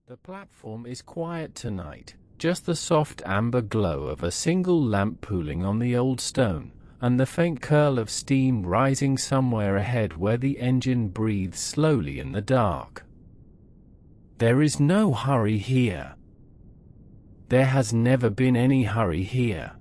The platform is quiet tonight, just the soft amber glow of a single lamp pooling on the old stone, and the faint curl of steam rising somewhere ahead where the engine breathes slowly in the dark. There is no hurry here. There has never been any hurry here.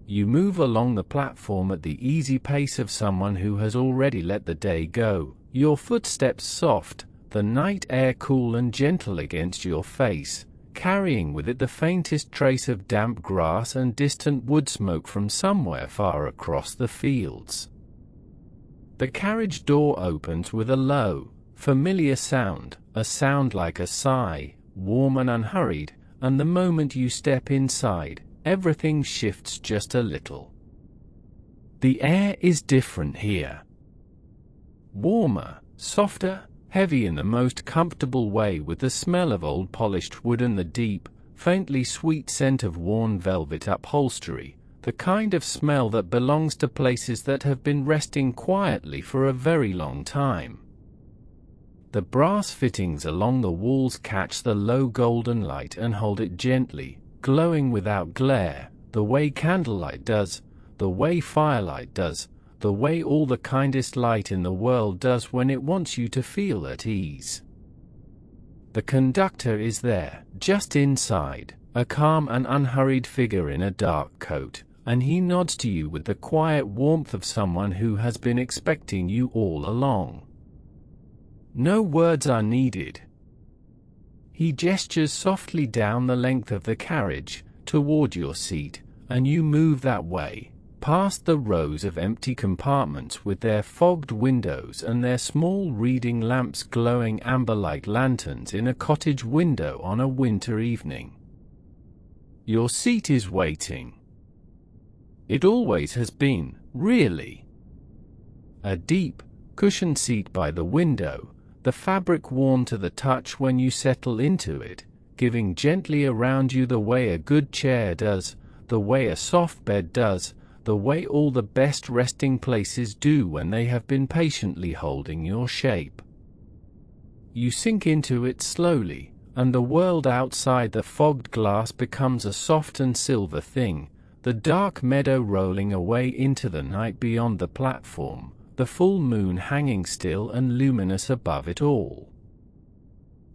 You move along the platform at the easy pace of someone who has already let the day go, your footsteps soft, the night air cool and gentle against your face, carrying with it the faintest trace of damp grass and distant wood smoke from somewhere far across the fields. The carriage door opens with a low, familiar sound, a sound like a sigh, warm and unhurried, and the moment you step inside, everything shifts just a little. The air is different here. Warmer, softer, heavy in the most comfortable way, with the smell of old polished wood and the deep, faintly sweet scent of worn velvet upholstery, the kind of smell that belongs to places that have been resting quietly for a very long time. The brass fittings along the walls catch the low golden light and hold it gently, glowing without glare, the way candlelight does, the way firelight does, the way all the kindest light in the world does when it wants you to feel at ease. The conductor is there, just inside, a calm and unhurried figure in a dark coat, and he nods to you with the quiet warmth of someone who has been expecting you all along. No words are needed. He gestures softly down the length of the carriage, toward your seat, and you move that way, past the rows of empty compartments with their fogged windows and their small reading lamps glowing amber like lanterns in a cottage window on a winter evening. Your seat is waiting. It always has been, really. A deep, cushioned seat by the window, the fabric warm to the touch when you settle into it, giving gently around you the way a good chair does, the way a soft bed does, the way all the best resting places do when they have been patiently holding your shape. You sink into it slowly, and the world outside the fogged glass becomes a soft and silver thing, the dark meadow rolling away into the night beyond the platform, the full moon hanging still and luminous above it all.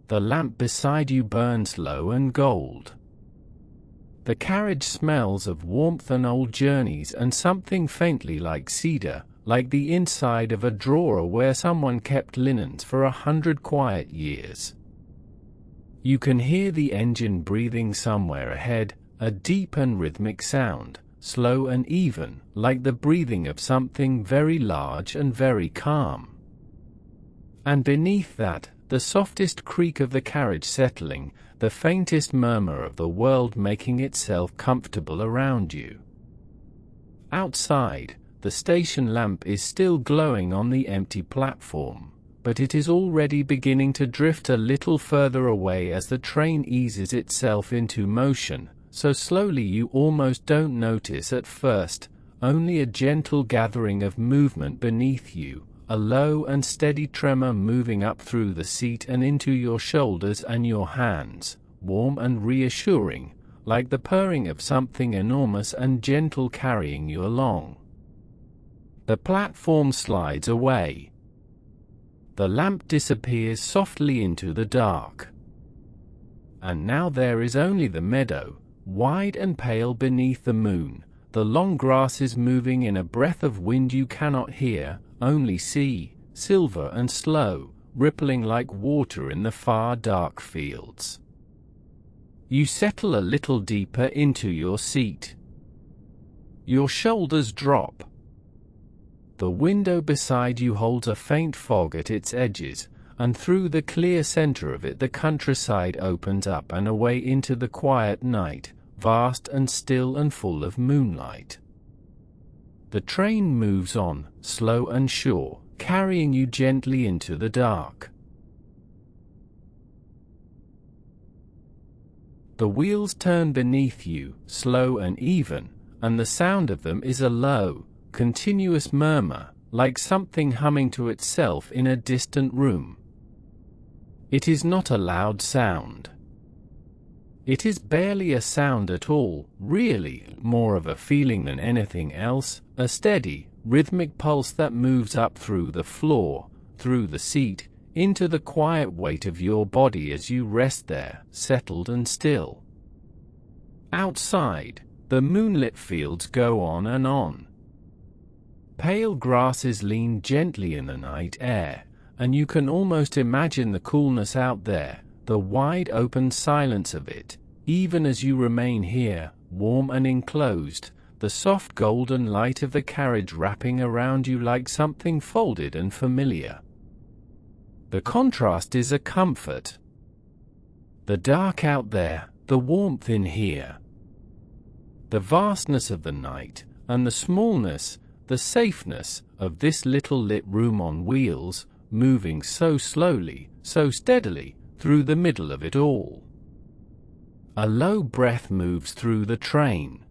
The lamp beside you burns low and gold. The carriage smells of warmth and old journeys and something faintly like cedar, like the inside of a drawer where someone kept linens for 100 quiet years. You can hear the engine breathing somewhere ahead, a deep and rhythmic sound, slow and even, like the breathing of something very large and very calm. And beneath that, the softest creak of the carriage settling, the faintest murmur of the world making itself comfortable around you. Outside, the station lamp is still glowing on the empty platform, but it is already beginning to drift a little further away as the train eases itself into motion, so slowly you almost don't notice at first, only a gentle gathering of movement beneath you, a low and steady tremor moving up through the seat and into your shoulders and your hands, warm and reassuring, like the purring of something enormous and gentle carrying you along. The platform slides away. The lamp disappears softly into the dark. And now there is only the meadow, wide and pale beneath the moon, the long grasses moving in a breath of wind you cannot hear, only see, silver and slow, rippling like water in the far dark fields. You settle a little deeper into your seat. Your shoulders drop. The window beside you holds a faint fog at its edges, and through the clear center of it the countryside opens up and away into the quiet night, vast and still and full of moonlight. The train moves on, slow and sure, carrying you gently into the dark. The wheels turn beneath you, slow and even, and the sound of them is a low, continuous murmur, like something humming to itself in a distant room. It is not a loud sound. It is barely a sound at all, really, more of a feeling than anything else, a steady, rhythmic pulse that moves up through the floor, through the seat, into the quiet weight of your body as you rest there, settled and still. Outside, the moonlit fields go on and on. Pale grasses lean gently in the night air, and you can almost imagine the coolness out there, the wide open silence of it, even as you remain here, warm and enclosed, the soft golden light of the carriage wrapping around you like something folded and familiar. The contrast is a comfort. The dark out there, the warmth in here. The vastness of the night, and the smallness, the safeness, of this little lit room on wheels, moving so slowly, so steadily, through the middle of it all. A low breath moves through the train.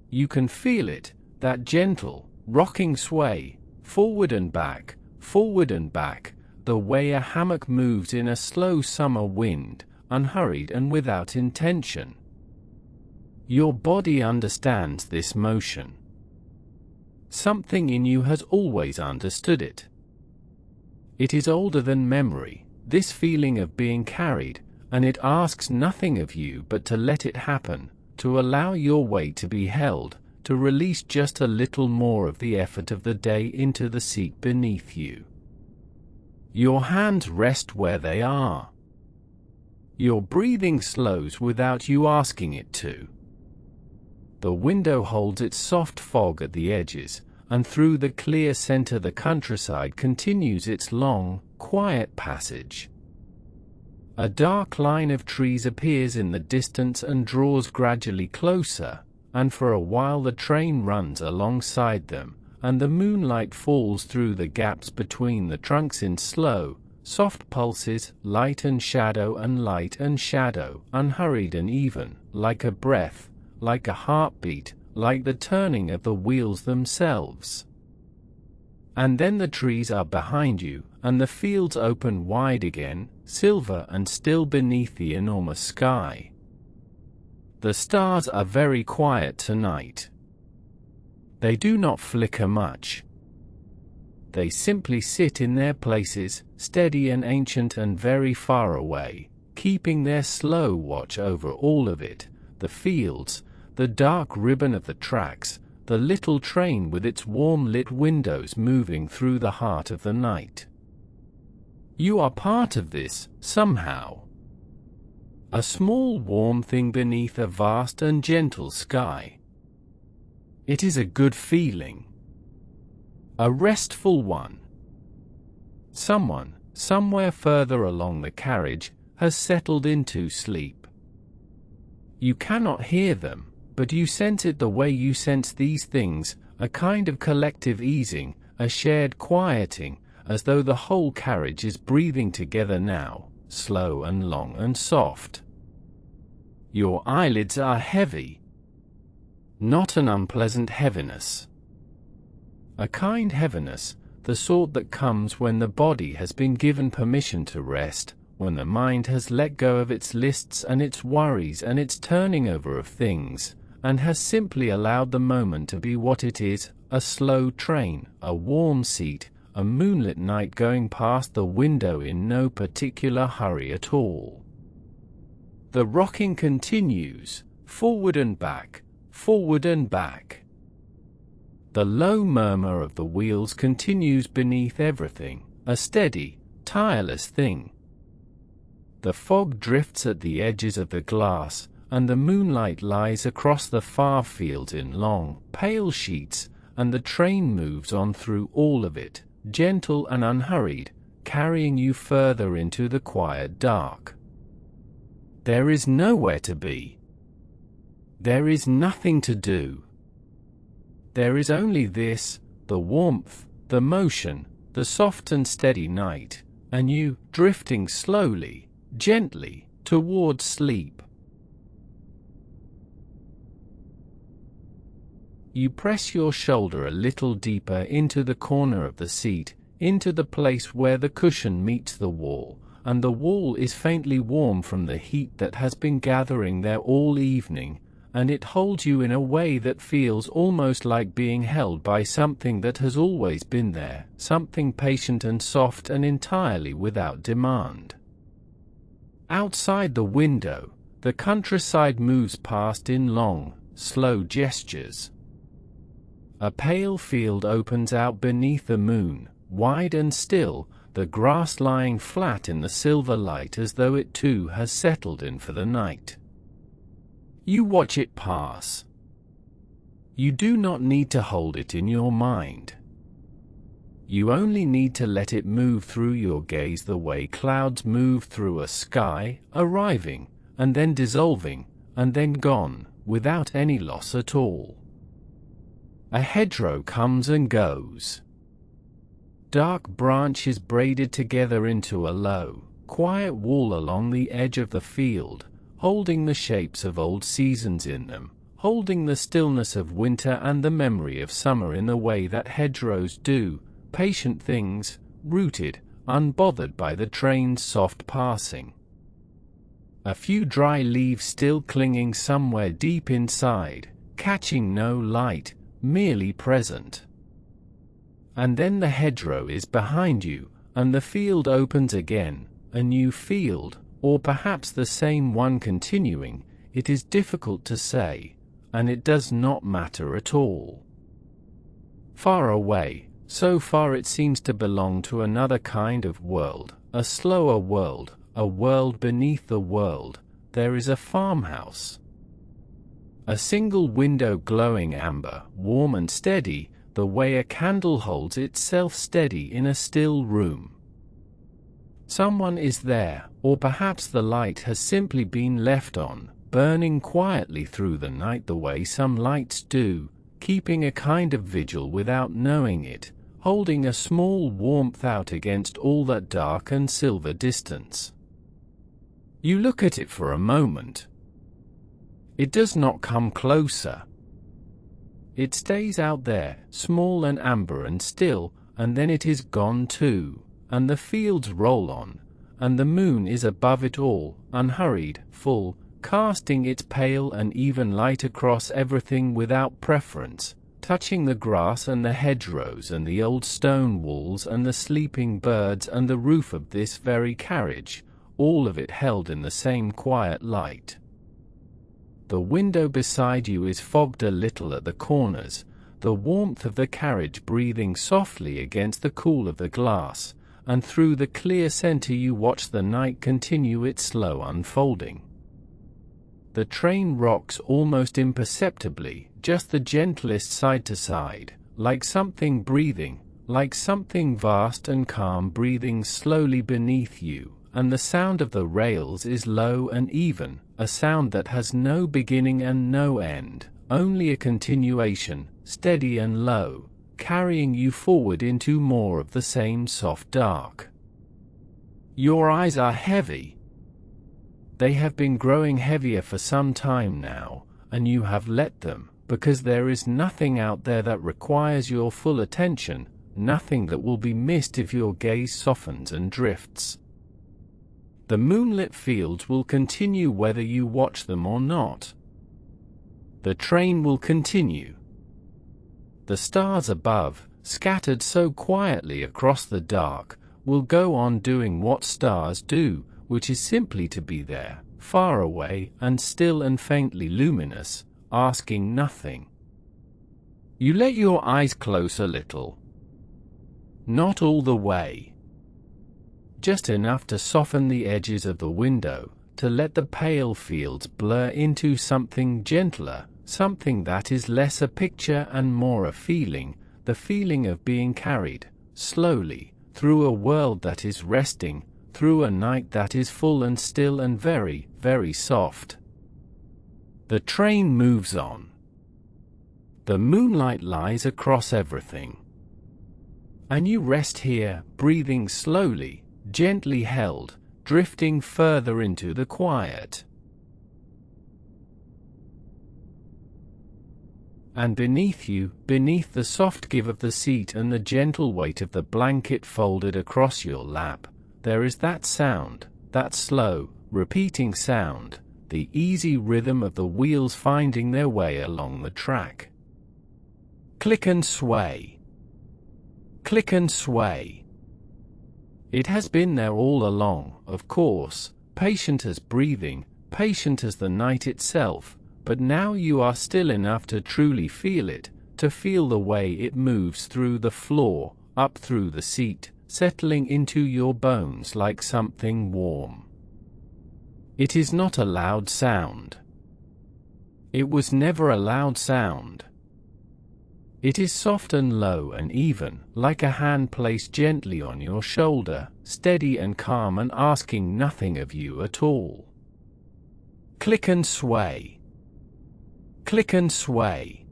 You can feel it, that gentle, rocking sway, forward and back, the way a hammock moves in a slow summer wind, unhurried and without intention. Your body understands this motion. Something in you has always understood it. It is older than memory, this feeling of being carried, and it asks nothing of you but to let it happen, to allow your weight to be held, to release just a little more of the effort of the day into the seat beneath you. Your hands rest where they are. Your breathing slows without you asking it to. The window holds its soft fog at the edges, and through the clear center the countryside continues its long, quiet passage. A dark line of trees appears in the distance and draws gradually closer, and for a while the train runs alongside them, and the moonlight falls through the gaps between the trunks in slow, soft pulses, light and shadow and light and shadow, unhurried and even, like a breath, like a heartbeat, like the turning of the wheels themselves. And then the trees are behind you, and the fields open wide again, silver and still beneath the enormous sky. The stars are very quiet tonight. They do not flicker much. They simply sit in their places, steady and ancient and very far away, keeping their slow watch over all of it, the fields, the dark ribbon of the tracks, the little train with its warm lit windows moving through the heart of the night. You are part of this, somehow. A small warm thing beneath a vast and gentle sky. It is a good feeling. A restful one. Someone, somewhere further along the carriage, has settled into sleep. You cannot hear them, but you sense it the way you sense these things, a kind of collective easing, a shared quieting, as though the whole carriage is breathing together now, slow and long and soft. Your eyelids are heavy. Not an unpleasant heaviness. A kind heaviness, the sort that comes when the body has been given permission to rest, when the mind has let go of its lists and its worries and its turning over of things, and has simply allowed the moment to be what it is, a slow train, a warm seat, a moonlit night going past the window in no particular hurry at all. The rocking continues, forward and back, forward and back. The low murmur of the wheels continues beneath everything, a steady, tireless thing. The fog drifts at the edges of the glass, and the moonlight lies across the far fields in long, pale sheets, and the train moves on through all of it, gentle and unhurried, carrying you further into the quiet dark. There is nowhere to be. There is nothing to do. There is only this, the warmth, the motion, the soft and steady night, and you, drifting slowly, gently, towards sleep. You press your shoulder a little deeper into the corner of the seat, into the place where the cushion meets the wall, and the wall is faintly warm from the heat that has been gathering there all evening, and it holds you in a way that feels almost like being held by something that has always been there, something patient and soft and entirely without demand. Outside the window, the countryside moves past in long, slow gestures. A pale field opens out beneath the moon, wide and still, the grass lying flat in the silver light as though it too has settled in for the night. You watch it pass. You do not need to hold it in your mind. You only need to let it move through your gaze the way clouds move through a sky, arriving, and then dissolving, and then gone, without any loss at all. A hedgerow comes and goes. Dark branches braided together into a low, quiet wall along the edge of the field, holding the shapes of old seasons in them, holding the stillness of winter and the memory of summer in the way that hedgerows do, patient things, rooted, unbothered by the train's soft passing. A few dry leaves still clinging somewhere deep inside, catching no light, merely present. And then the hedgerow is behind you, and the field opens again, a new field, or perhaps the same one continuing. It is difficult to say, and it does not matter at all. Far away, so far it seems to belong to another kind of world, a slower world, a world beneath the world, there is a farmhouse. A single window glowing amber, warm and steady, the way a candle holds itself steady in a still room. Someone is there, or perhaps the light has simply been left on, burning quietly through the night the way some lights do, keeping a kind of vigil without knowing it, holding a small warmth out against all that dark and silver distance. You look at it for a moment. It does not come closer. It stays out there, small and amber and still, and then it is gone too, and the fields roll on, and the moon is above it all, unhurried, full, casting its pale and even light across everything without preference, touching the grass and the hedgerows and the old stone walls and the sleeping birds and the roof of this very carriage, all of it held in the same quiet light. The window beside you is fogged a little at the corners, the warmth of the carriage breathing softly against the cool of the glass, and through the clear center you watch the night continue its slow unfolding. The train rocks almost imperceptibly, just the gentlest side to side, like something breathing, like something vast and calm breathing slowly beneath you, and the sound of the rails is low and even, a sound that has no beginning and no end, only a continuation, steady and low, carrying you forward into more of the same soft dark. Your eyes are heavy. They have been growing heavier for some time now, and you have let them, because there is nothing out there that requires your full attention, nothing that will be missed if your gaze softens and drifts. The moonlit fields will continue whether you watch them or not. The train will continue. The stars above, scattered so quietly across the dark, will go on doing what stars do, which is simply to be there, far away and still and faintly luminous, asking nothing. You let your eyes close a little. Not all the way. Just enough to soften the edges of the window, to let the pale fields blur into something gentler, something that is less a picture and more a feeling, the feeling of being carried, slowly, through a world that is resting, through a night that is full and still and very, very soft. The train moves on. The moonlight lies across everything. And you rest here, breathing slowly, gently held, drifting further into the quiet. And beneath you, beneath the soft give of the seat and the gentle weight of the blanket folded across your lap, there is that sound, that slow, repeating sound, the easy rhythm of the wheels finding their way along the track. Click and sway. Click and sway. It has been there all along, of course, patient as breathing, patient as the night itself, but now you are still enough to truly feel it, to feel the way it moves through the floor, up through the seat, settling into your bones like something warm. It is not a loud sound. It was never a loud sound. It is soft and low and even, like a hand placed gently on your shoulder, steady and calm and asking nothing of you at all. Click and sway. Click and sway.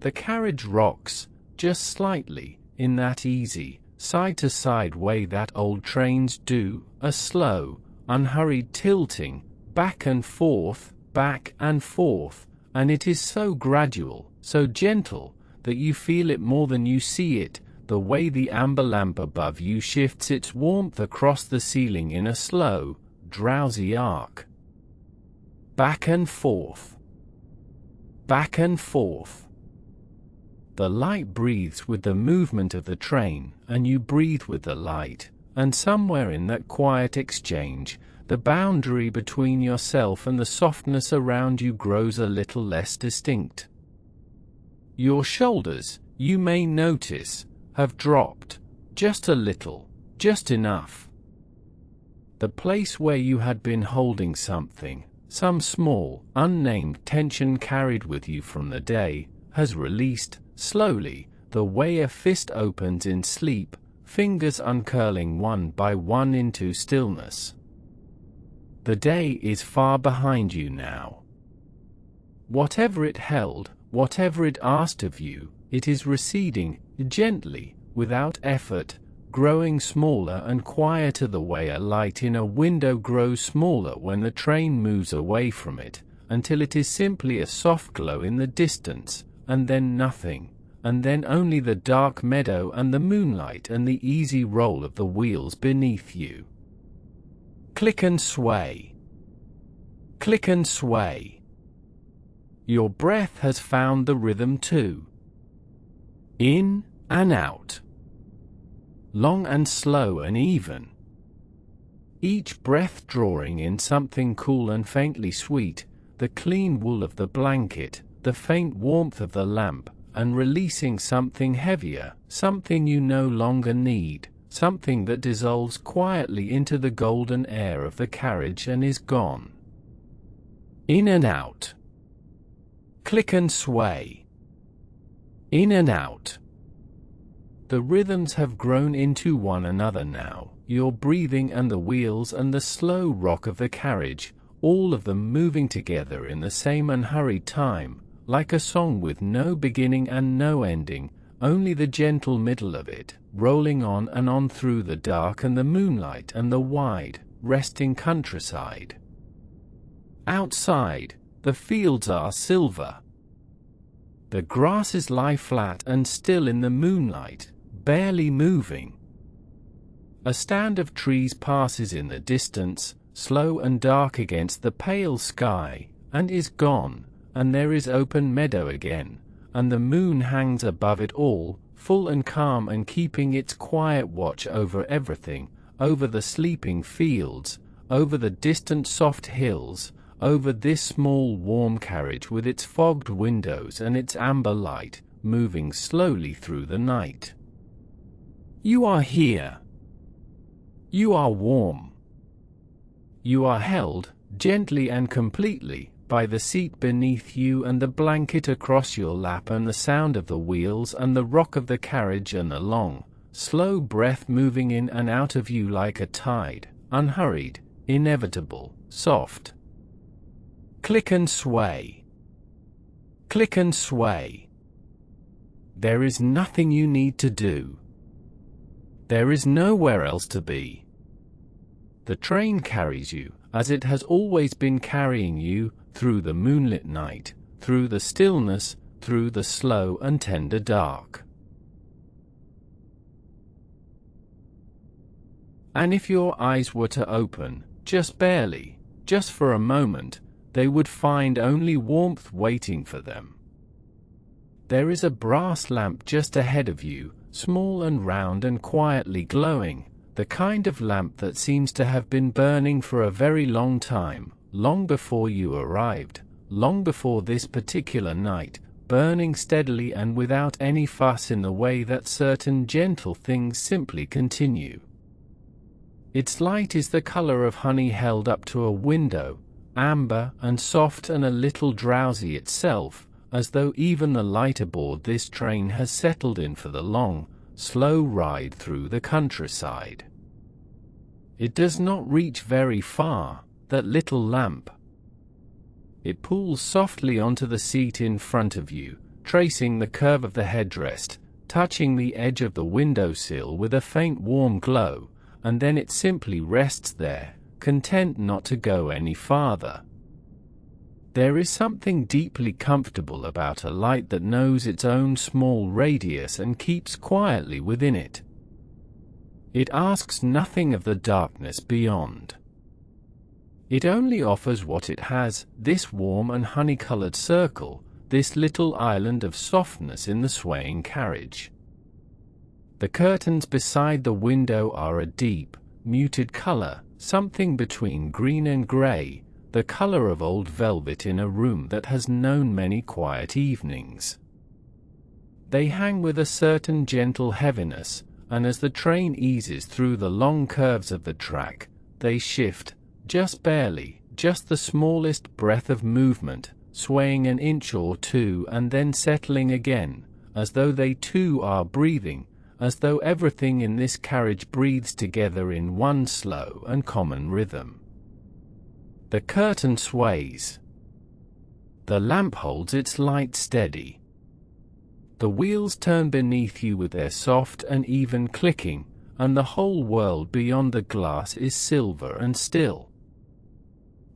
The carriage rocks, just slightly, in that easy, side-to-side way that old trains do, a slow, unhurried tilting, back and forth, and it is so gradual, so gentle, that you feel it more than you see it, the way the amber lamp above you shifts its warmth across the ceiling in a slow, drowsy arc. Back and forth. Back and forth. The light breathes with the movement of the train, and you breathe with the light, and somewhere in that quiet exchange, the boundary between yourself and the softness around you grows a little less distinct. Your shoulders, you may notice, have dropped, just a little, just enough. The place where you had been holding something, some small, unnamed tension carried with you from the day, has released, slowly, the way a fist opens in sleep, fingers uncurling one by one into stillness. The day is far behind you now. Whatever it held, whatever it asked of you, it is receding, gently, without effort, growing smaller and quieter the way a light in a window grows smaller when the train moves away from it, until it is simply a soft glow in the distance, and then nothing, and then only the dark meadow and the moonlight and the easy roll of the wheels beneath you. Click and sway. Click and sway. Your breath has found the rhythm too. In and out. Long and slow and even. Each breath drawing in something cool and faintly sweet, the clean wool of the blanket, the faint warmth of the lamp, and releasing something heavier, something you no longer need, something that dissolves quietly into the golden air of the carriage and is gone. In and out. Click and sway. In and out. The rhythms have grown into one another now, your breathing and the wheels and the slow rock of the carriage, all of them moving together in the same unhurried time, like a song with no beginning and no ending, only the gentle middle of it, rolling on and on through the dark and the moonlight and the wide, resting countryside. Outside, the fields are silver. The grasses lie flat and still in the moonlight, barely moving. A stand of trees passes in the distance, slow and dark against the pale sky, and is gone, and there is open meadow again, and the moon hangs above it all, full and calm and keeping its quiet watch over everything, over the sleeping fields, over the distant soft hills, over this small warm carriage with its fogged windows and its amber light, moving slowly through the night. You are here. You are warm. You are held, gently and completely, by the seat beneath you and the blanket across your lap and the sound of the wheels and the rock of the carriage and the long, slow breath moving in and out of you like a tide, unhurried, inevitable, soft. Click and sway. Click and sway. There is nothing you need to do. There is nowhere else to be. The train carries you, as it has always been carrying you, through the moonlit night, through the stillness, through the slow and tender dark. And if your eyes were to open, just barely, just for a moment, they would find only warmth waiting for them. There is a brass lamp just ahead of you, small and round and quietly glowing, the kind of lamp that seems to have been burning for a very long time, long before you arrived, long before this particular night, burning steadily and without any fuss in the way that certain gentle things simply continue. Its light is the color of honey held up to a window, amber and soft and a little drowsy itself, as though even the light aboard this train has settled in for the long, slow ride through the countryside. It does not reach very far, that little lamp. It pulls softly onto the seat in front of you, tracing the curve of the headrest, touching the edge of the windowsill with a faint warm glow, and then it simply rests there, content not to go any farther. There is something deeply comfortable about a light that knows its own small radius and keeps quietly within it. It asks nothing of the darkness beyond. It only offers what it has, this warm and honey-colored circle, this little island of softness in the swaying carriage. The curtains beside the window are a deep, muted color, something between green and gray, the color of old velvet in a room that has known many quiet evenings. They hang with a certain gentle heaviness, and as the train eases through the long curves of the track, they shift, just barely, just the smallest breath of movement, swaying an inch or two and then settling again, as though they too are breathing, as though everything in this carriage breathes together in one slow and common rhythm. The curtain sways. The lamp holds its light steady. The wheels turn beneath you with their soft and even clicking, and the whole world beyond the glass is silver and still.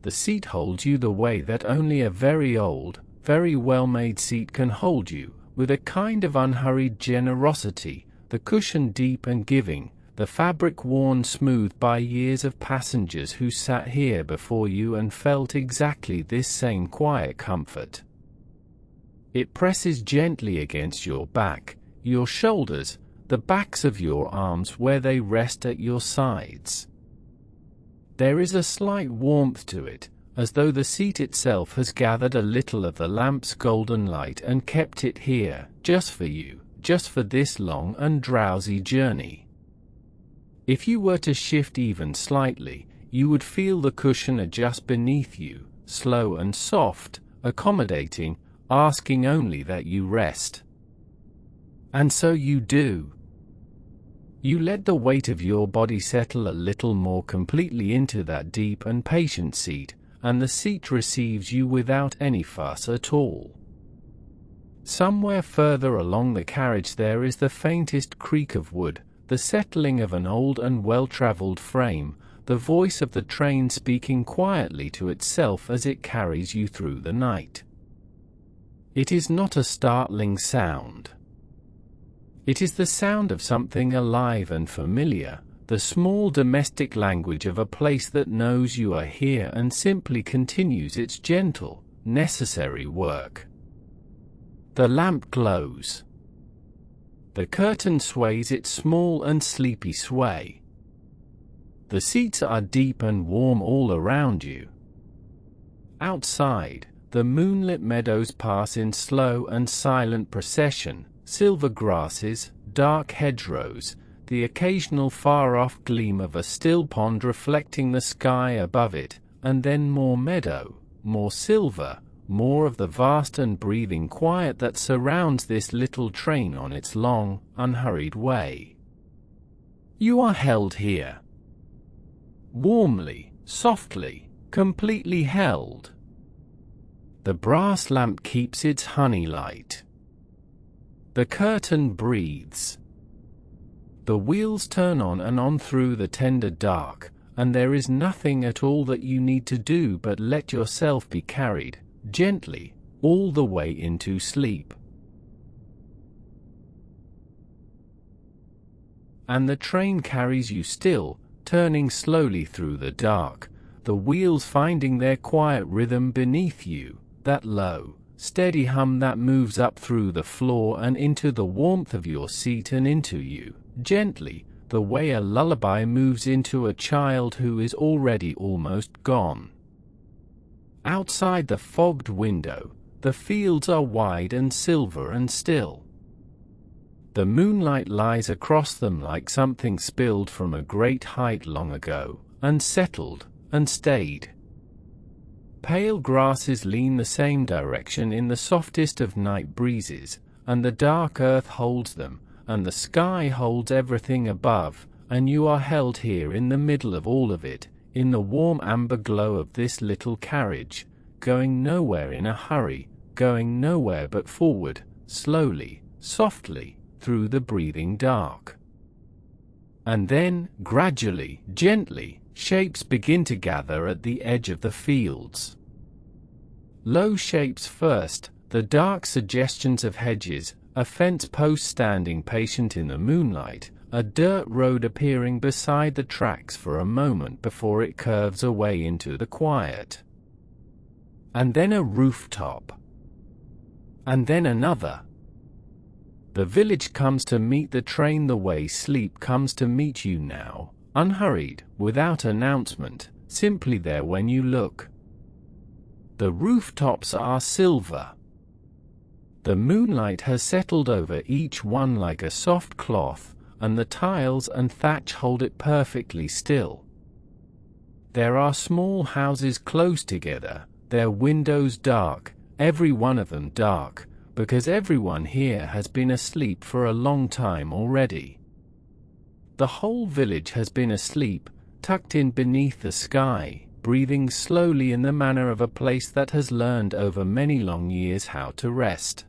The seat holds you the way that only a very old, very well-made seat can hold you, with a kind of unhurried generosity, the cushion deep and giving, the fabric worn smooth by years of passengers who sat here before you and felt exactly this same quiet comfort. It presses gently against your back, your shoulders, the backs of your arms where they rest at your sides. There is a slight warmth to it, as though the seat itself has gathered a little of the lamp's golden light and kept it here, just for you, just for this long and drowsy journey. If you were to shift even slightly, you would feel the cushion adjust beneath you, slow and soft, accommodating, asking only that you rest. And so you do. You let the weight of your body settle a little more completely into that deep and patient seat, and the seat receives you without any fuss at all. Somewhere further along the carriage there is the faintest creak of wood, the settling of an old and well-traveled frame, the voice of the train speaking quietly to itself as it carries you through the night. It is not a startling sound. It is the sound of something alive and familiar, the small domestic language of a place that knows you are here and simply continues its gentle, necessary work. The lamp glows. The curtain sways its small and sleepy sway. The seats are deep and warm all around you. Outside, the moonlit meadows pass in slow and silent procession, silver grasses, dark hedgerows, the occasional far-off gleam of a still pond reflecting the sky above it, and then more meadow, more silver, more of the vast and breathing quiet that surrounds this little train on its long, unhurried way. You are held here. Warmly, softly, completely held. The brass lamp keeps its honey light. The curtain breathes. The wheels turn on and on through the tender dark, and there is nothing at all that you need to do but let yourself be carried, gently, all the way into sleep. And the train carries you still, turning slowly through the dark, the wheels finding their quiet rhythm beneath you, that low, steady hum that moves up through the floor and into the warmth of your seat and into you, gently, the way a lullaby moves into a child who is already almost gone. Outside the fogged window, the fields are wide and silver and still. The moonlight lies across them like something spilled from a great height long ago, and settled, and stayed. Pale grasses lean the same direction in the softest of night breezes, and the dark earth holds them, and the sky holds everything above, and you are held here in the middle of all of it, in the warm amber glow of this little carriage, going nowhere in a hurry, going nowhere but forward, slowly, softly, through the breathing dark. And then, gradually, gently, shapes begin to gather at the edge of the fields. Low shapes first, the dark suggestions of hedges, a fence post standing patient in the moonlight, a dirt road appearing beside the tracks for a moment before it curves away into the quiet. And then a rooftop. And then another. The village comes to meet the train the way sleep comes to meet you now, unhurried, without announcement, simply there when you look. The rooftops are silver. The moonlight has settled over each one like a soft cloth, and the tiles and thatch hold it perfectly still. There are small houses close together, their windows dark, every one of them dark, because everyone here has been asleep for a long time already. The whole village has been asleep, tucked in beneath the sky, breathing slowly in the manner of a place that has learned over many long years how to rest.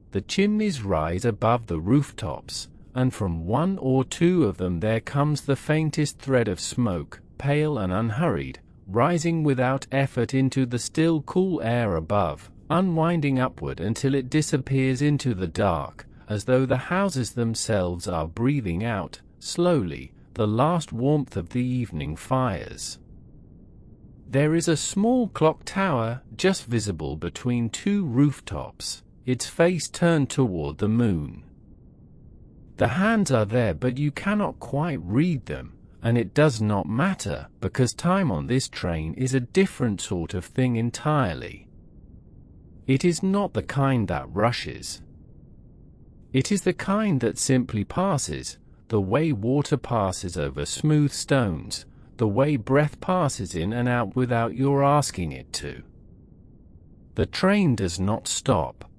The chimneys rise above the rooftops, and from one or two of them there comes the faintest thread of smoke, pale and unhurried, rising without effort into the still cool air above, unwinding upward until it disappears into the dark, as though the houses themselves are breathing out, slowly, the last warmth of the evening fires. There is a small clock tower, just visible between two rooftops, its face turned toward the moon. The hands are there but you cannot quite read them, and it does not matter, because time on this train is a different sort of thing entirely. It is not the kind that rushes. It is the kind that simply passes, the way water passes over smooth stones, the way breath passes in and out without your asking it to. The train does not stop.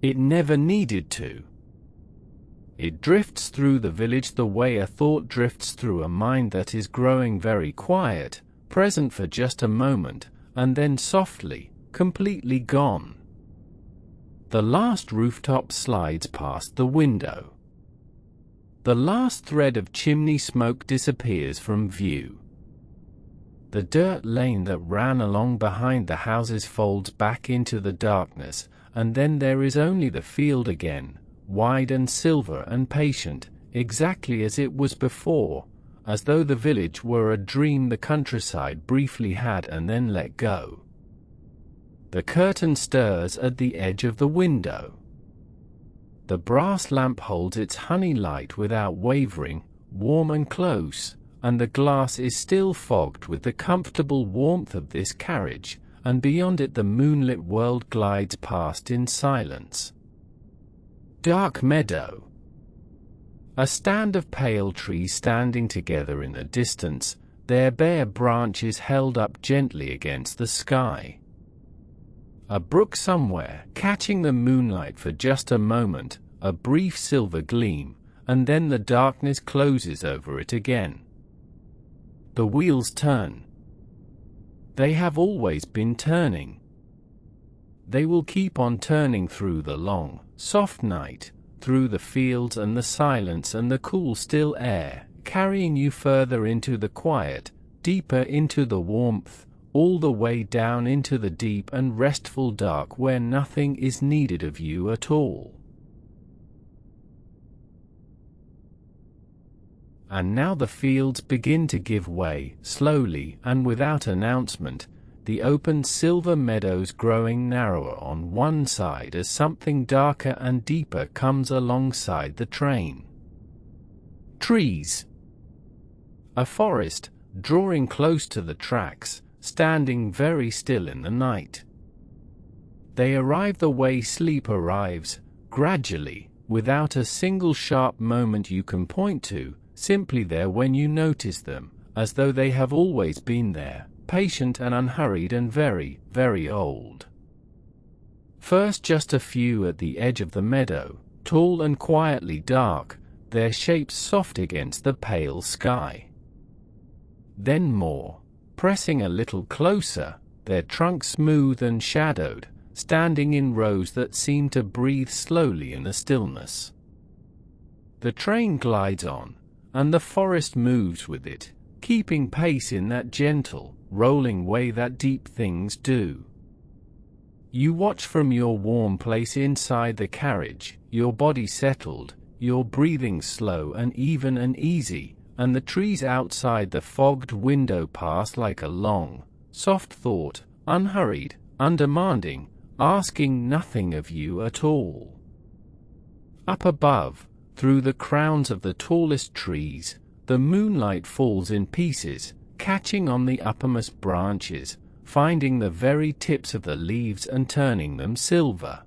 It never needed to. It drifts through the village the way a thought drifts through a mind that is growing very quiet, present for just a moment, and then softly, completely gone. The last rooftop slides past the window. The last thread of chimney smoke disappears from view. The dirt lane that ran along behind the houses folds back into the darkness, and then there is only the field again, wide and silver and patient, exactly as it was before, as though the village were a dream the countryside briefly had and then let go. The curtain stirs at the edge of the window. The brass lamp holds its honey light without wavering, warm and close, and the glass is still fogged with the comfortable warmth of this carriage, and beyond it the moonlit world glides past in silence. Dark meadow. A stand of pale trees standing together in the distance, their bare branches held up gently against the sky. A brook somewhere, catching the moonlight for just a moment, a brief silver gleam, and then the darkness closes over it again. The wheels turn. They have always been turning. They will keep on turning through the long, soft night, through the fields and the silence and the cool still air, carrying you further into the quiet, deeper into the warmth, all the way down into the deep and restful dark where nothing is needed of you at all. and now the fields begin to give way, slowly and without announcement, the open silver meadows growing narrower on one side as something darker and deeper comes alongside the train. Trees. A forest, drawing close to the tracks, standing very still in the night. They arrive the way sleep arrives, gradually, without a single sharp moment you can point to, simply there when you notice them, as though they have always been there, patient and unhurried and very, very old. First just a few at the edge of the meadow, tall and quietly dark, their shapes soft against the pale sky. Then more, pressing a little closer, their trunks smooth and shadowed, standing in rows that seem to breathe slowly in the stillness. The train glides on, and the forest moves with it, keeping pace in that gentle, rolling way that deep things do. You watch from your warm place inside the carriage, your body settled, your breathing slow and even and easy, and the trees outside the fogged window pass like a long, soft thought, unhurried, undemanding, asking nothing of you at all. Up above, through the crowns of the tallest trees, the moonlight falls in pieces, catching on the uppermost branches, finding the very tips of the leaves and turning them silver.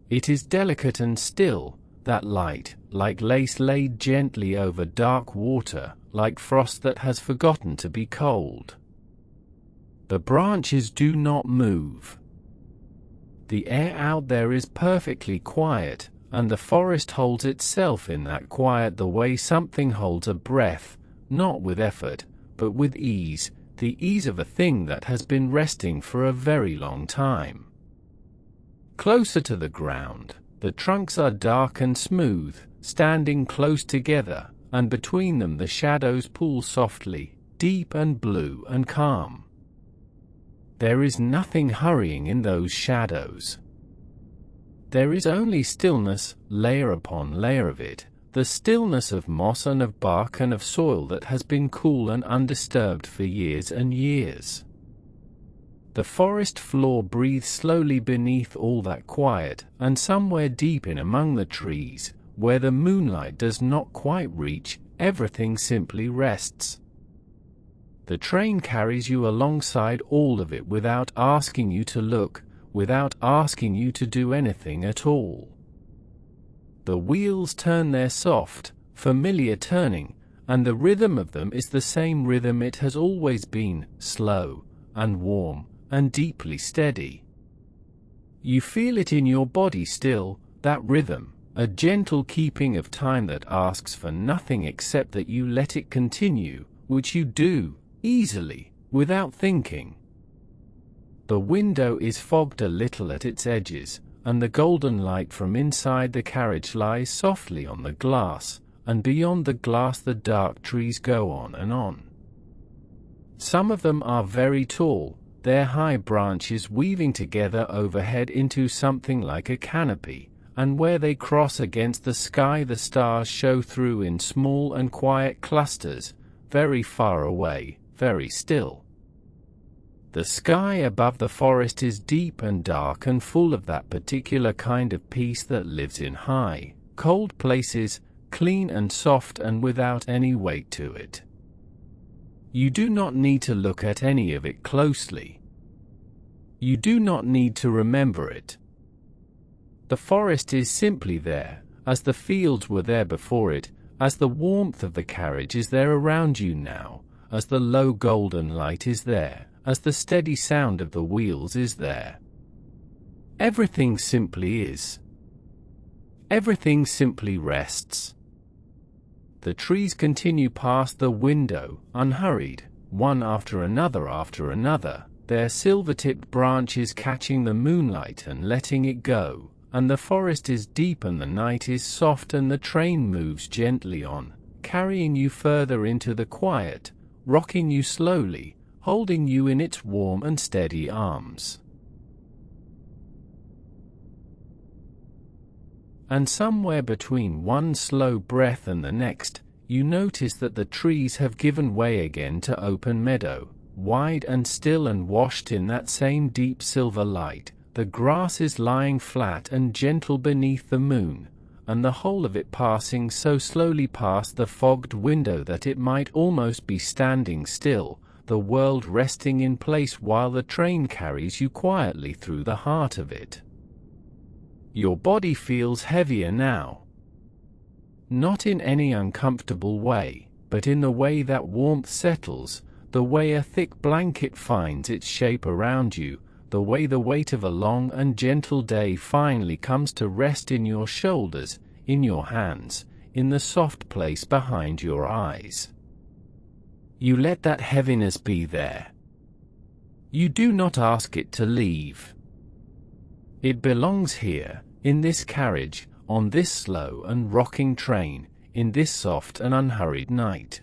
It is delicate and still, that light, like lace laid gently over dark water, like frost that has forgotten to be cold. The branches do not move. The air out there is perfectly quiet, and the forest holds itself in that quiet the way something holds a breath, not with effort, but with ease, the ease of a thing that has been resting for a very long time. Closer to the ground, the trunks are dark and smooth, standing close together, and between them the shadows pool softly, deep and blue and calm. There is nothing hurrying in those shadows. There is only stillness, layer upon layer of it, the stillness of moss and of bark and of soil that has been cool and undisturbed for years and years. The forest floor breathes slowly beneath all that quiet, and somewhere deep in among the trees, where the moonlight does not quite reach, everything simply rests. The train carries you alongside all of it without asking you to look, without asking you to do anything at all. The wheels turn their soft, familiar turning, and the rhythm of them is the same rhythm it has always been, slow, and warm, and deeply steady. You feel it in your body still, that rhythm, a gentle keeping of time that asks for nothing except that you let it continue, which you do, easily, without thinking. The window is fogged a little at its edges, and the golden light from inside the carriage lies softly on the glass, and beyond the glass the dark trees go on and on. Some of them are very tall, their high branches weaving together overhead into something like a canopy, and where they cross against the sky the stars show through in small and quiet clusters, very far away, very still. The sky above the forest is deep and dark and full of that particular kind of peace that lives in high, cold places, clean and soft and without any weight to it. You do not need to look at any of it closely. You do not need to remember it. The forest is simply there, as the fields were there before it, as the warmth of the carriage is there around you now, as the low golden light is there, as the steady sound of the wheels is there. Everything simply is. Everything simply rests. The trees continue past the window, unhurried, one after another, their silver-tipped branches catching the moonlight and letting it go, and the forest is deep and the night is soft and the train moves gently on, carrying you further into the quiet, rocking you slowly, holding you in its warm and steady arms. And somewhere between one slow breath and the next, you notice that the trees have given way again to open meadow, wide and still and washed in that same deep silver light. The grass is lying flat and gentle beneath the moon, and the whole of it passing so slowly past the fogged window that it might almost be standing still, the world resting in place while the train carries you quietly through the heart of it. Your body feels heavier now. Not in any uncomfortable way, but in the way that warmth settles, the way a thick blanket finds its shape around you, the way the weight of a long and gentle day finally comes to rest in your shoulders, in your hands, in the soft place behind your eyes. You let that heaviness be there. You do not ask it to leave. It belongs here, in this carriage, on this slow and rocking train, in this soft and unhurried night.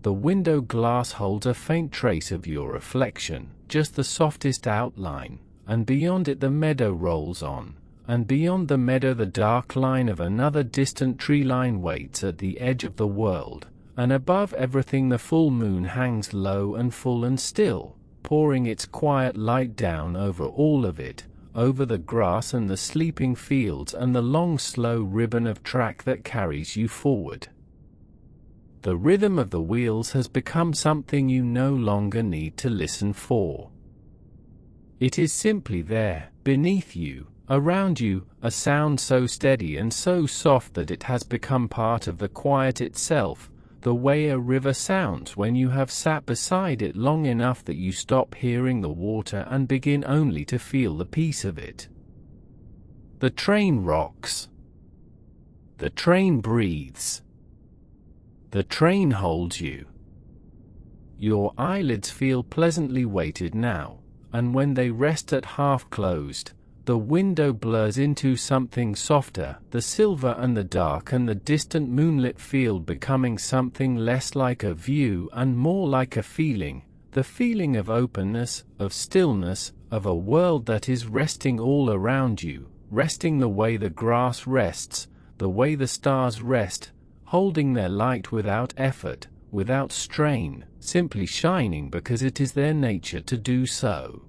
The window glass holds a faint trace of your reflection, just the softest outline, and beyond it the meadow rolls on, and beyond the meadow the dark line of another distant tree line waits at the edge of the world, and above everything the full moon hangs low and full and still, pouring its quiet light down over all of it, over the grass and the sleeping fields and the long slow ribbon of track that carries you forward. The rhythm of the wheels has become something you no longer need to listen for. It is simply there, beneath you, around you, a sound so steady and so soft that it has become part of the quiet itself, the way a river sounds when you have sat beside it long enough that you stop hearing the water and begin only to feel the peace of it. The train rocks. The train breathes. The train holds you. Your eyelids feel pleasantly weighted now, and when they rest at half closed, the window blurs into something softer, the silver and the dark and the distant moonlit field becoming something less like a view and more like a feeling, the feeling of openness, of stillness, of a world that is resting all around you, resting the way the grass rests, the way the stars rest, holding their light without effort, without strain, simply shining because it is their nature to do so.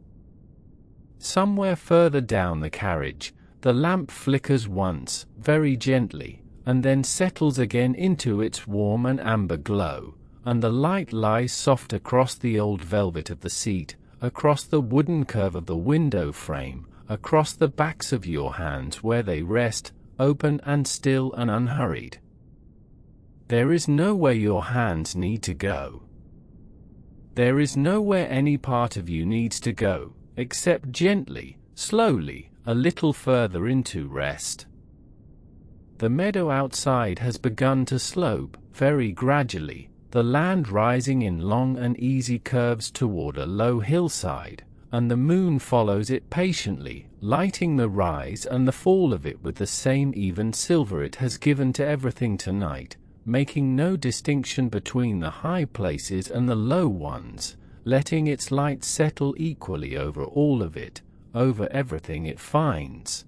Somewhere further down the carriage, the lamp flickers once, very gently, and then settles again into its warm and amber glow, and the light lies soft across the old velvet of the seat, across the wooden curve of the window frame, across the backs of your hands where they rest, open and still and unhurried. There is nowhere your hands need to go. There is nowhere any part of you needs to go, except gently, slowly, a little further into rest. The meadow outside has begun to slope, very gradually, the land rising in long and easy curves toward a low hillside, and the moon follows it patiently, lighting the rise and the fall of it with the same even silver it has given to everything tonight, making no distinction between the high places and the low ones, letting its light settle equally over all of it, over everything it finds.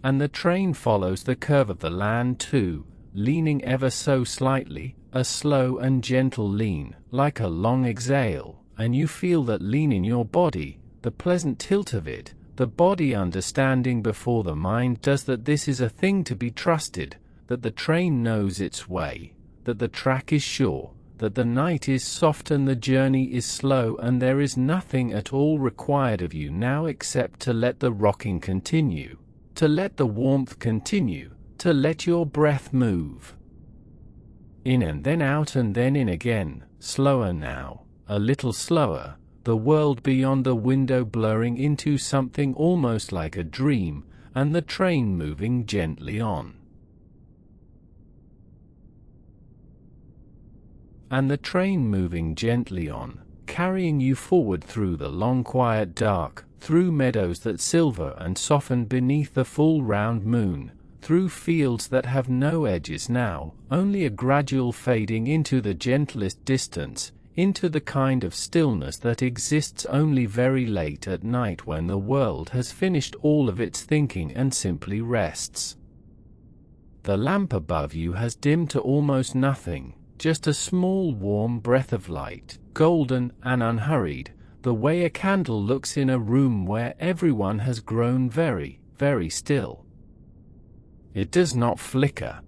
And the train follows the curve of the land too, leaning ever so slightly, a slow and gentle lean, like a long exhale, and you feel that lean in your body, the pleasant tilt of it, the body understanding before the mind does that this is a thing to be trusted, that the train knows its way, that the track is sure, that the night is soft and the journey is slow and there is nothing at all required of you now except to let the rocking continue, to let the warmth continue, to let your breath move. In and then out and then in again, slower now, a little slower, the world beyond the window blurring into something almost like a dream, and the train moving gently on. And the train moving gently on, carrying you forward through the long quiet dark, through meadows that silver and soften beneath the full round moon, through fields that have no edges now, only a gradual fading into the gentlest distance, into the kind of stillness that exists only very late at night when the world has finished all of its thinking and simply rests. The lamp above you has dimmed to almost nothing, just a small warm breath of light, golden and unhurried, the way a candle looks in a room where everyone has grown very, very still. It does not flicker.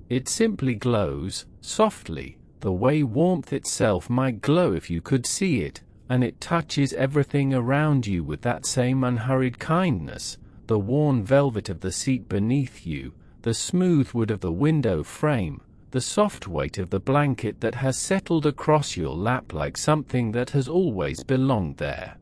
It simply glows, softly, the way warmth itself might glow if you could see it, and it touches everything around you with that same unhurried kindness, the worn velvet of the seat beneath you, the smooth wood of the window frame, the soft weight of the blanket that has settled across your lap like something that has always belonged there.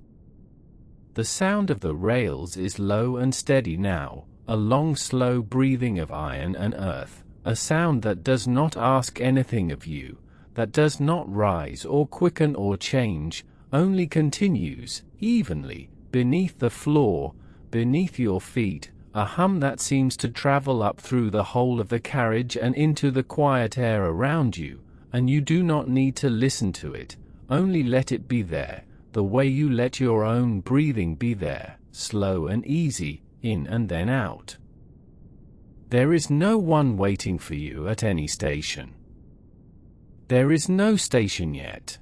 The sound of the rails is low and steady now, a long slow breathing of iron and earth, a sound that does not ask anything of you, that does not rise or quicken or change, only continues, evenly, beneath the floor, beneath your feet, a hum that seems to travel up through the whole of the carriage and into the quiet air around you, and you do not need to listen to it, only let it be there, the way you let your own breathing be there, slow and easy, in and then out. There is no one waiting for you at any station. There is no station yet.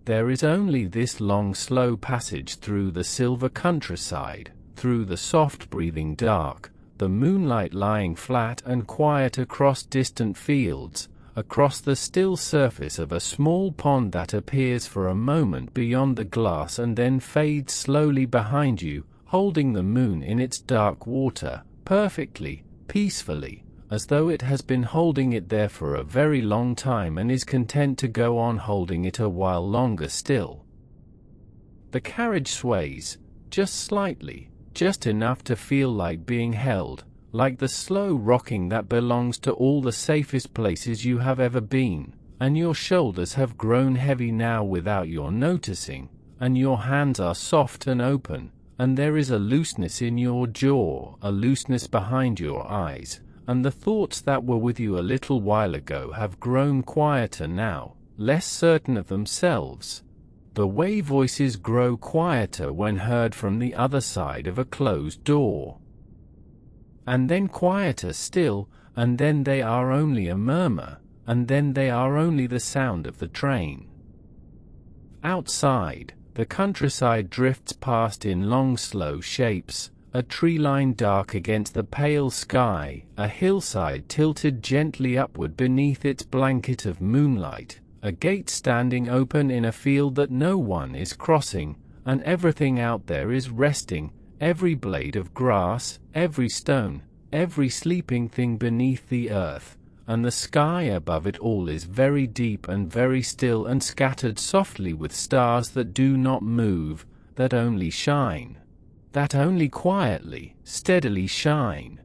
There is only this long slow passage through the silver countryside, through the soft-breathing dark, the moonlight lying flat and quiet across distant fields, across the still surface of a small pond that appears for a moment beyond the glass and then fades slowly behind you, holding the moon in its dark water, perfectly, peacefully, as though it has been holding it there for a very long time and is content to go on holding it a while longer still. The carriage sways, just slightly, just enough to feel like being held, like the slow rocking that belongs to all the safest places you have ever been, and your shoulders have grown heavy now without your noticing, and your hands are soft and open, and there is a looseness in your jaw, a looseness behind your eyes, and the thoughts that were with you a little while ago have grown quieter now, less certain of themselves. The way voices grow quieter when heard from the other side of a closed door. And then quieter still, and then they are only a murmur, and then they are only the sound of the train. Outside, the countryside drifts past in long slow shapes, a tree line dark against the pale sky, a hillside tilted gently upward beneath its blanket of moonlight, a gate standing open in a field that no one is crossing, and everything out there is resting, every blade of grass, every stone, every sleeping thing beneath the earth, and the sky above it all is very deep and very still and scattered softly with stars that do not move, that only shine, that only quietly, steadily shine.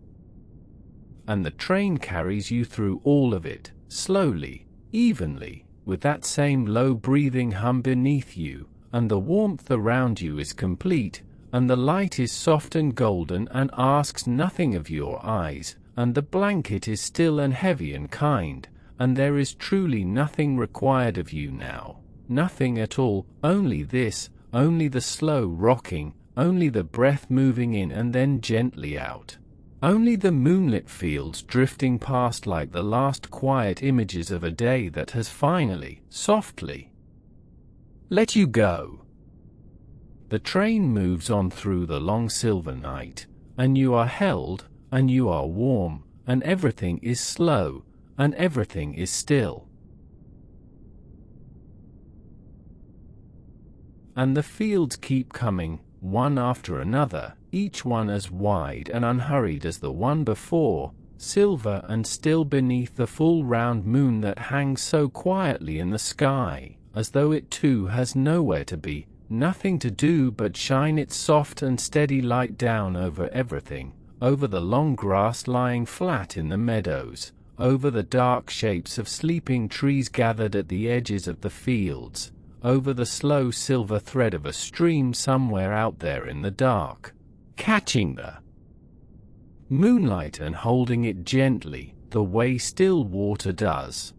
And the train carries you through all of it, slowly, evenly, with that same low-breathing hum beneath you, and the warmth around you is complete, and the light is soft and golden and asks nothing of your eyes, and the blanket is still and heavy and kind, and there is truly nothing required of you now, nothing at all, only this, only the slow rocking, only the breath moving in and then gently out. Only the moonlit fields drifting past like the last quiet images of a day that has finally, softly, let you go. The train moves on through the long silver night, and you are held, and you are warm, and everything is slow, and everything is still. And the fields keep coming, one after another, each one as wide and unhurried as the one before, silver and still beneath the full round moon that hangs so quietly in the sky, as though it too has nowhere to be, nothing to do but shine its soft and steady light down over everything, over the long grass lying flat in the meadows, over the dark shapes of sleeping trees gathered at the edges of the fields, over the slow silver thread of a stream somewhere out there in the dark, catching the moonlight and holding it gently, the way still water does.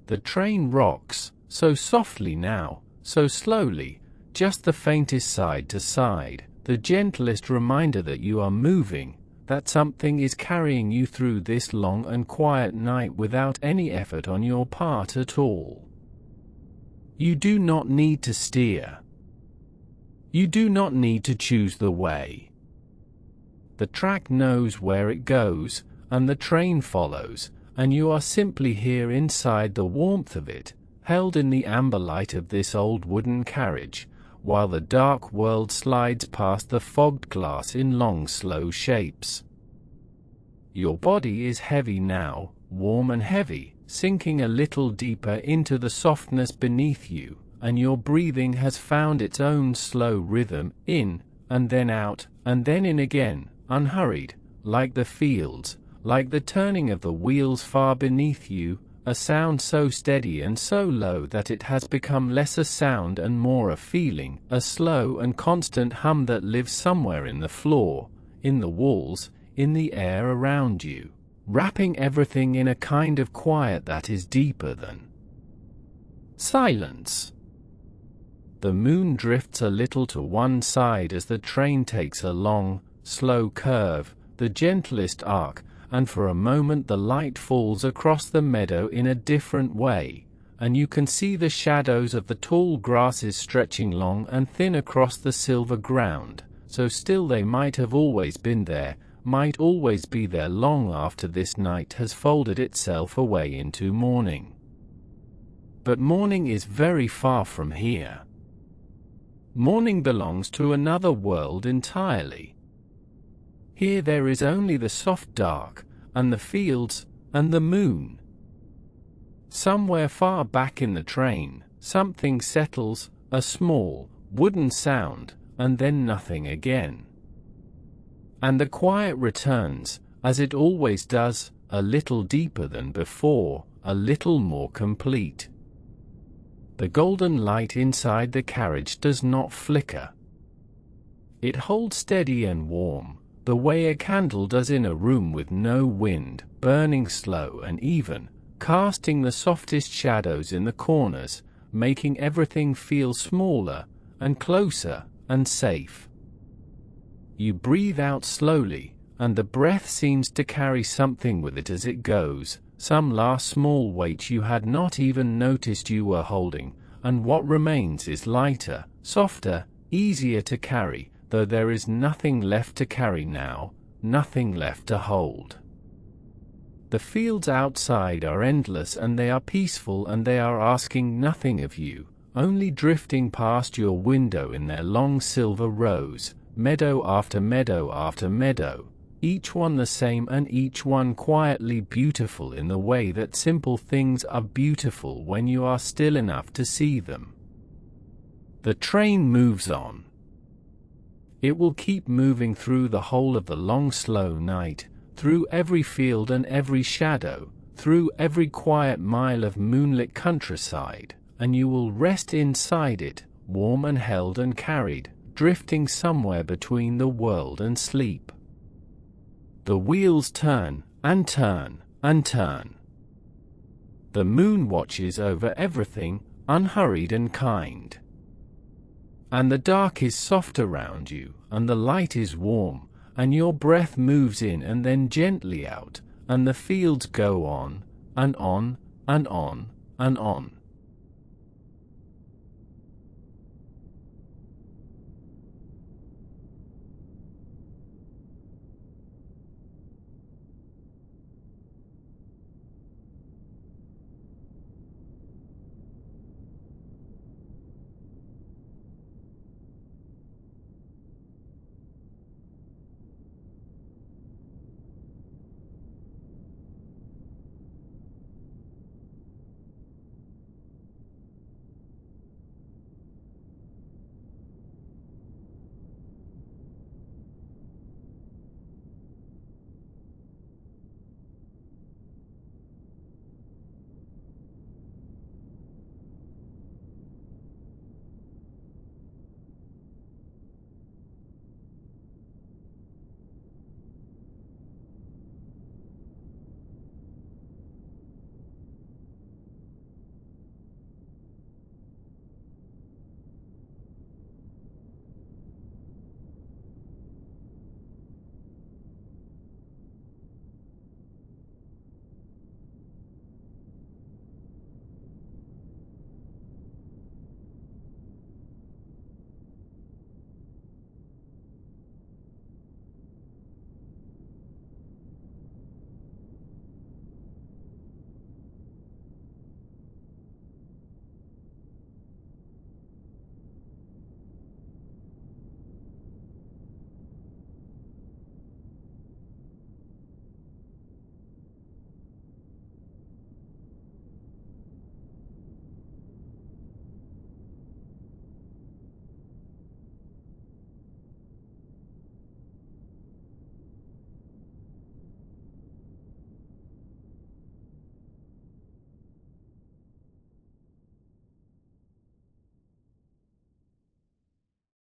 The train rocks, so softly now, so slowly, just the faintest side to side, the gentlest reminder that you are moving, that something is carrying you through this long and quiet night without any effort on your part at all. You do not need to steer. You do not need to choose the way. The track knows where it goes, and the train follows, and you are simply here inside the warmth of it, held in the amber light of this old wooden carriage, while the dark world slides past the fogged glass in long slow shapes. Your body is heavy now, warm and heavy, sinking a little deeper into the softness beneath you, and your breathing has found its own slow rhythm, in, and then out, and then in again, unhurried, like the fields, like the turning of the wheels far beneath you, a sound so steady and so low that it has become less a sound and more a feeling, a slow and constant hum that lives somewhere in the floor, in the walls, in the air around you, wrapping everything in a kind of quiet that is deeper than silence. The moon drifts a little to one side as the train takes a long, slow curve, the gentlest arc, and for a moment the light falls across the meadow in a different way, and you can see the shadows of the tall grasses stretching long and thin across the silver ground, so still they might have always been there, might always be there long after this night has folded itself away into morning. But morning is very far from here. Morning belongs to another world entirely. Here there is only the soft dark, and the fields, and the moon. Somewhere far back in the train, something settles, a small, wooden sound, and then nothing again. And the quiet returns, as it always does, a little deeper than before, a little more complete. The golden light inside the carriage does not flicker. It holds steady and warm, the way a candle does in a room with no wind, burning slow and even, casting the softest shadows in the corners, making everything feel smaller, and closer, and safe. You breathe out slowly, and the breath seems to carry something with it as it goes, some last small weight you had not even noticed you were holding, and what remains is lighter, softer, easier to carry, though there is nothing left to carry now, nothing left to hold. The fields outside are endless and they are peaceful and they are asking nothing of you, only drifting past your window in their long silver rows, meadow after meadow after meadow, each one the same and each one quietly beautiful in the way that simple things are beautiful when you are still enough to see them. The train moves on. It will keep moving through the whole of the long slow night, through every field and every shadow, through every quiet mile of moonlit countryside, and you will rest inside it, warm and held and carried, drifting somewhere between the world and sleep. The wheels turn, and turn, and turn. The moon watches over everything, unhurried and kind. And the dark is soft around you, and the light is warm, and your breath moves in and then gently out, and the fields go on, and on, and on, and on.